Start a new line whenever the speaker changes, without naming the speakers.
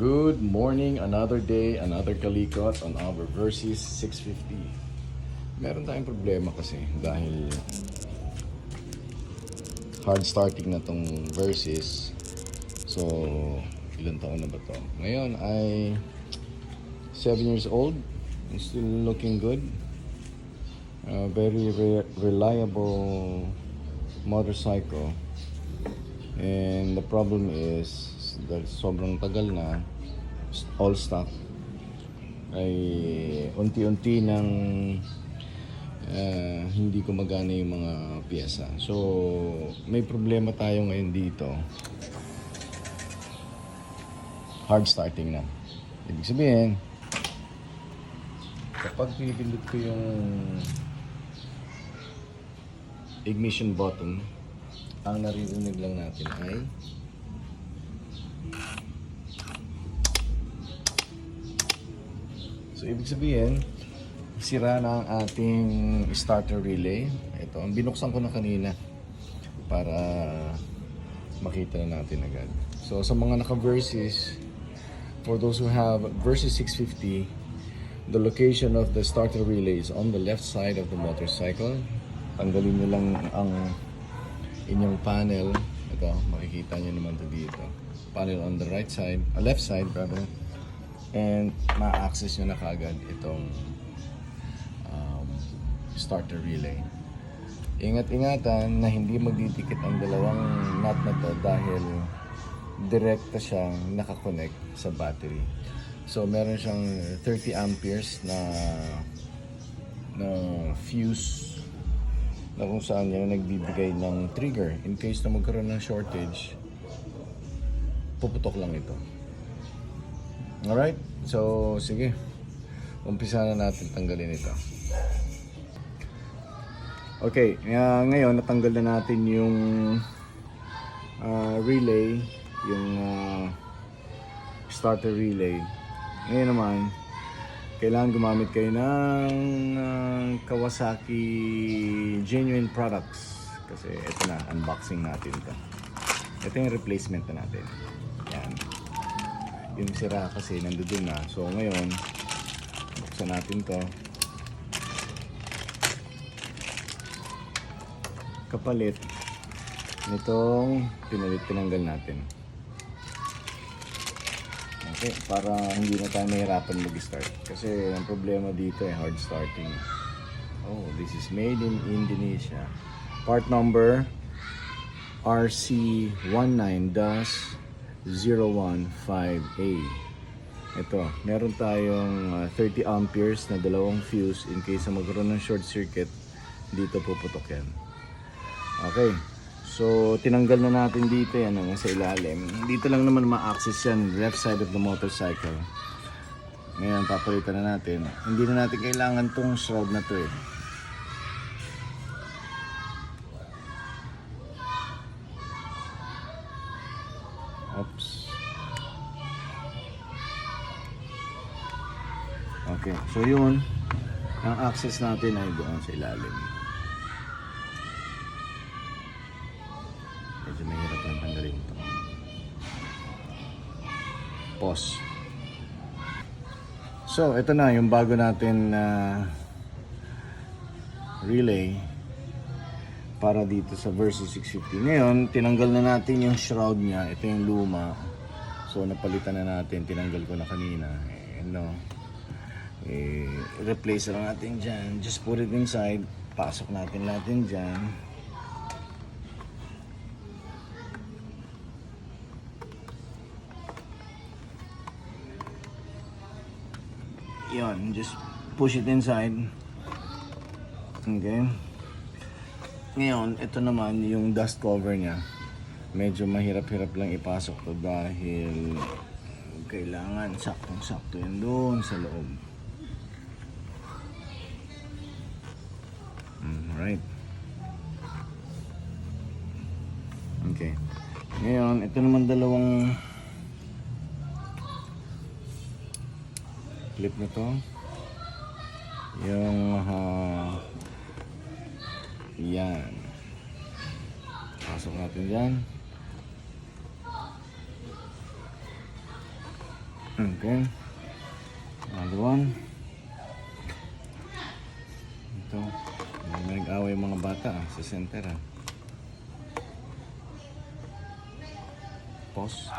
Good morning, another day, another kalikot on our Versys 650. Meron tayong problema kasi dahil hard starting na tong Versys. So, ilang taon na ba to? Ngayon ay 7 years old and still looking good. Very reliable motorcycle. And the problem is dahil sobrang tagal na, all stock, ay unti-unti nang hindi gumagana yung mga piyesa. So may problema tayo ngayon dito. Hard starting na. Ibig sabihin, kapag pinipindot ko yung ignition button, ang naririnig lang natin ay so ibig sabihin, sira na ang ating starter relay. Ito, ang binuksan ko na kanina para makita na natin agad. So sa mga naka-Versys, for those who have Versys 650, the location of the starter relay is on the left side of the motorcycle. Tanggalin nyo lang ang inyong panel. Ito, makikita nyo naman ito dito. Panel on the right side, left side rather. And ma-access nyo na kaagad itong starter relay. Ingat-ingatan na hindi magdidikit ang dalawang nut na to dahil direkta siyang nakakonect sa battery. So meron siyang 30 amperes na fuse na kung saan yan nagbibigay ng trigger. In case na magkaroon ng shortage, puputok lang ito. Alright, so sige, umpisa na natin tanggalin ito. Okay, ngayon natanggal na natin yung relay, yung starter relay. Ngayon naman, kailangan gumamit kayo ng Kawasaki genuine products. Kasi ito na, unboxing natin ito. Ito yung replacement na natin. Yan. Yung sira kasi nandoon na. So ngayon, buksan natin to. Kapalit nitong tinanggal natin. Okay, para hindi na tayo mahirapan mag-start. Kasi ang problema dito ay hard starting. Oh, this is made in Indonesia. Part number RC19-015A. Ito, meron tayong 30 amperes na dalawang fuse. In case na magkaroon ng short circuit, dito puputok yan. Okay, so tinanggal na natin dito yan sa ilalim. Dito lang naman ma-access yan, left side of the motorcycle. Ngayon, papalitan na natin. Hindi na natin kailangan tong shroud na to eh. Oops. Okay, so yun, ang access natin ay doon sa ilalim. Medyo mahirap lang tanggalin ito. Pause. So, ito na yung bago natin relay para dito sa Versys 650. Ngayon, tinanggal na natin yung shroud niya. Ito yung luma. So, napalitan na natin. Tinanggal ko na kanina. Replace lang natin dyan. Just put it inside. Pasok natin dyan. Yun, just push it inside. Okay. Ngayon, ito naman yung dust cover niya. Medyo mahirap-hirap lang ipasok to dahil kailangan saktong-sakto yun doon sa loob. Alright. Okay. Ngayon, ito naman dalawang clip na to. Yung yan. Pasok natin dyan. Okay. Another one. Ito. May nag-away yung mga bata sa center. Pause.